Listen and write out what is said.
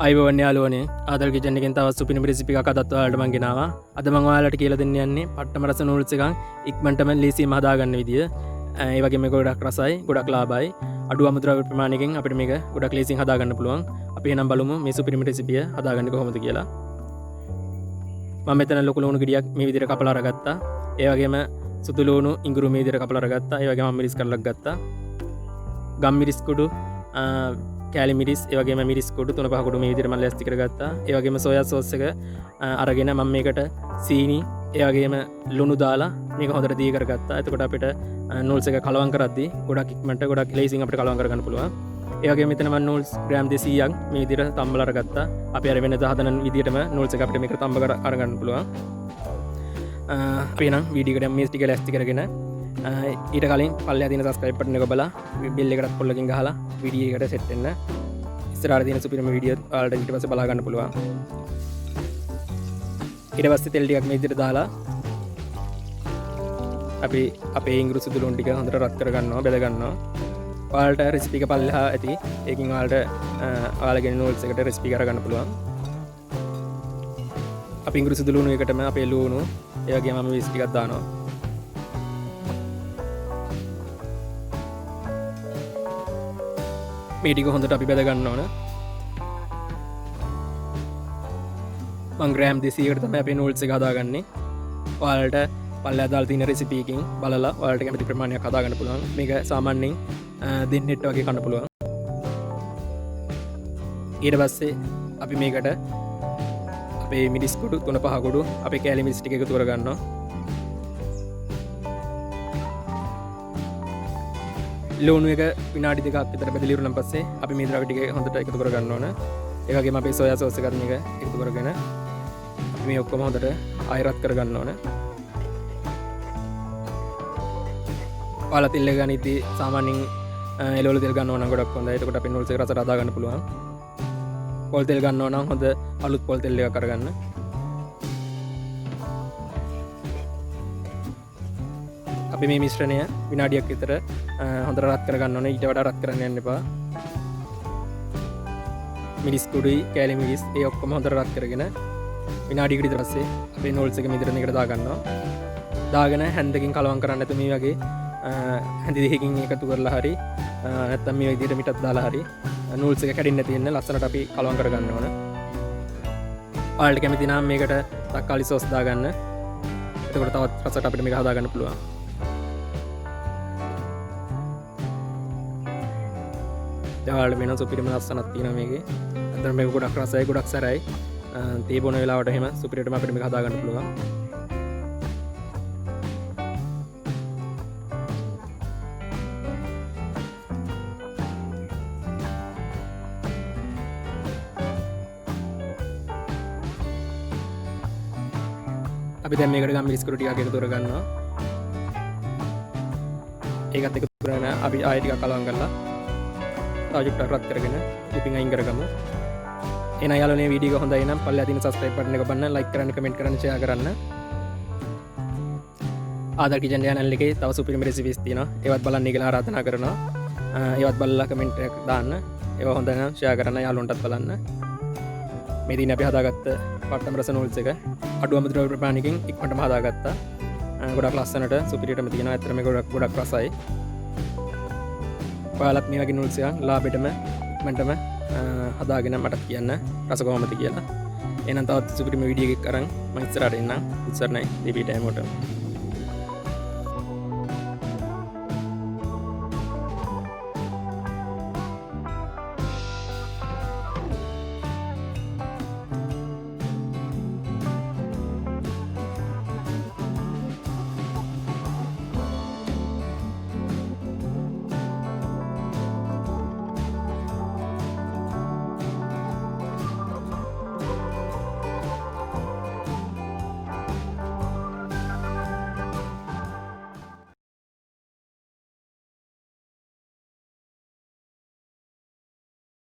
අයිබෝවන් යාළුවනේ ආදල් කිචන් එකෙන් තවත් සුපිරිම රෙසිපි එකක් අදත් ඔයාලට මම ගෙනාවා. අද මම ඔයාලට කියලා දෙන්න යන්නේ පට්ටම රස නූඩල්ස් එකක් ඉක්මනටම ලීසියෙන්ම හදාගන්න විදිය. ඒ වගේම මේක ගොඩක් රසයි, ගොඩක් ලාභයි. අඩු අමුද්‍රව්‍ය ප්‍රමාණයකින් අපිට මේක ගොඩක් ලීසියෙන් හදාගන්න පුළුවන්. අපි එහෙනම් බලමු මේ සුපිරිම රෙසිපිය හදාගන්නේ කොහොමද කියලා. මම මෙතන ලොකු ලුණු ගෙඩියක් මේ විදිහට කපලා අරගත්තා. ඒ වගේම සුදු ලුණු ඉඟුරු මේ විදිහට කපලා අරගත්තා. ඒ වගේම මිරිස් කරලක් ගත්තා. ගම් මිරිස් කුඩු කෑලි මිරිස් ඒ වගේම මිරිස් කුඩු 3-5 කුඩු මේ විදිහට මම ලෑස්ති කරගත්තා. ඒ වගේම සෝයා සෝස් එක අරගෙන මම මේකට සීනි ඒ වගේම ලුණු දාලා මේක හොඳට දී කරගත්තා. එතකොට අපිට නූඩල්ස් එක කලවම් කරද්දී ගොඩක් ඉක්මනට ගොඩක් ලේසියෙන් අපිට කලවම් කරගන්න පුළුවන්. ඒ වගේම මෙතන මම නූඩල්ස් ග්‍රෑම් 200ක් මේ විදිහට තම්බලා අරගත්තා. අපි අර වෙනදා හදන විදිහටම නූඩල්ස් එක අපිට මේක තම්බ කර අරගන්න පුළුවන්. අපි නම් වීඩියෝ එකට මේ ටික ලෑස්ති කරගෙන ඊට කලින් පල්ලෙහා තියෙන subscribe button එක ඔබලා bell එකටත් පොල්ලකින් ගහලා වීඩියෝ එකට set වෙන්න. ඉස්සරහට තියෙන සුපිරිම වීඩියෝ ඔයාලට ඊට පස්සේ බලා ගන්න පුළුවන්. ඊට පස්සේ තෙල් ටිකක් මේ විදිහට දාලා අපි අපේ ඉඟුරු සුදු ලුණු ටික හොඳට රත් කර ගන්නවා, බෙද ගන්නවා. ඔයාලට රෙසිපි එක පල්ලෙහා ඇති. ඒකින් ඔයාලට ඔයාලගේ නූඩල්ස් එකට රෙසිපි එක අරගන්න පුළුවන්. අපි ඉඟුරු සුදු ලුණු එකටම අපේ ලුණු ඒ වගේම මම මිරිස් ටිකක් දානවා. මේ ටික හොඳට අපි බෙද ගන්න ඕන. මම ග්‍රෑම් 200කට තමයි අපේ නූඩල්ස් එක හදාගන්නේ. ඔයාලට පල්ලෙහා දාලා තියෙන රෙසිපි එකකින් බලලා ඔයාලට කැමති ප්‍රමාණයක් හදාගන්න පුළුවන්. මේක සාමාන්‍යයෙන් දෙන්නෙට වගේ කන්න පුළුවන්. ඊට පස්සේ අපි මේකට අපේ මිරිස් කුඩු 3-5 කුඩු අපේ කෑලි මිරිස් ටික එකතු කර ගන්නවා. ලුණු එක විනාඩි 2ක් විතර බෙදලා ඉවරනම් පස්සේ අපි මේ ද්‍රව්‍ය ටික හොඳට එකතු කර ගන්න ඕන. ඒ වගේම අපේ සෝයා සෝස් එකත් මේක එකතු කරගෙන අපි මේ ඔක්කොම හොඳට ආයරත් කර ගන්න ඕන. ඔයාලා තෙල් එක ගනිද්දී සාමාන්‍යයෙන් එළවලු තෙල් ගන්න ඕන නම් ගොඩක් හොඳයි. එතකොට අපේ නූඩල්ස් එක රසට හදා ගන්න පුළුවන්. පොල් තෙල් ගන්න ඕන නම් හොඳ අලුත් පොල් තෙල් එකක් අරගන්න. අපි මේ මිශ්‍රණය විනාඩියක් විතර හොඳට රත් කරගන්න ඕනේ. ඊට වඩා රත් කරන්න යන්න එපා. මිරිස් කුඩුයි කෑලි මිරිස් ඒ ඔක්කොම හොඳට රත් කරගෙන විනාඩියකට විතර පස්සේ අපේ නූඩල්ස් එක මෙතන මේකට දා ගන්නවා. දාගෙන හැන්දකින් කලවම් කරන්න නැතු මේ වගේ හැඳි දෙකකින් එකතු කරලා හරි නැත්නම් මේ විදිහට මිටක් දාලා හරි නූඩල්ස් එක කැඩෙන්නේ නැති වෙන්න ලස්සනට අපි කලවම් කරගන්න ඕන. ඔයාලට කැමති නම් මේකට තක්කාලි සෝස් දාගන්න. එතකොට තවත් රසට අපිට මේක හදාගන්න පුළුවන්. ඔයාලට වෙන සුපිරිම ලස්සනක් තියෙනවා මේකේ. අතන මේක ගොඩක් රසයි, ගොඩක් සැරයි. තේ බොන වෙලාවට එහෙම සුපිරිටම අපිට මේක හදාගන්න පුළුවන්. අපි දැන් මේකට ගම් මිරිස් කුඩු ටිකක් එකතු කරගන්නවා. ඒකත් එකතු කරගෙන අපි ආයෙ ටිකක් කලවම් කරලා තාජුක්ට රත් කරගෙන ලිපින් අයින් කරගමු. එහෙනම් යාළුවනේ වීඩියෝ එක හොඳයි නම් පල්ලෙහා තියෙන subscribe button එක ඔබන්න like කරන්න, comment කරන්න, share කරන්න. ආදල් කිචන් channel එකේ තව සුපිරිම recipes තියෙනවා. ඒවත් බලන්න කියලා ආරාධනා කරනවා. ඒවත් බලලා comment එකක් දාන්න. ඒවා හොඳ නම් share කරන්න යාළුවන්ටත් බලන්න. මේ දින අපි හදාගත්ත පට්ටම රස නූඩල්ස් එක අඩු අමුද්‍රව්‍ය ප්‍රමාණයකින් ඉක්මනටම හදාගත්තා. ගොඩක් ලස්සනට සුපිරියටම තියෙනවා. ඇත්තටම මේක ගොඩක් රසයි. ඔයාලත් මේ වගේ නූඩල්ස් එකක් ලාභෙටම ඉක්මනටම හදාගෙන මට කියන්න රස කොහොමද කියලා. එහෙනම් තවත් සුපිරිම වීඩියෝ එකක් අරන් මම ඉස්සරහට එන්නම්. උත්සරණයි. දෙපිටයි මොට.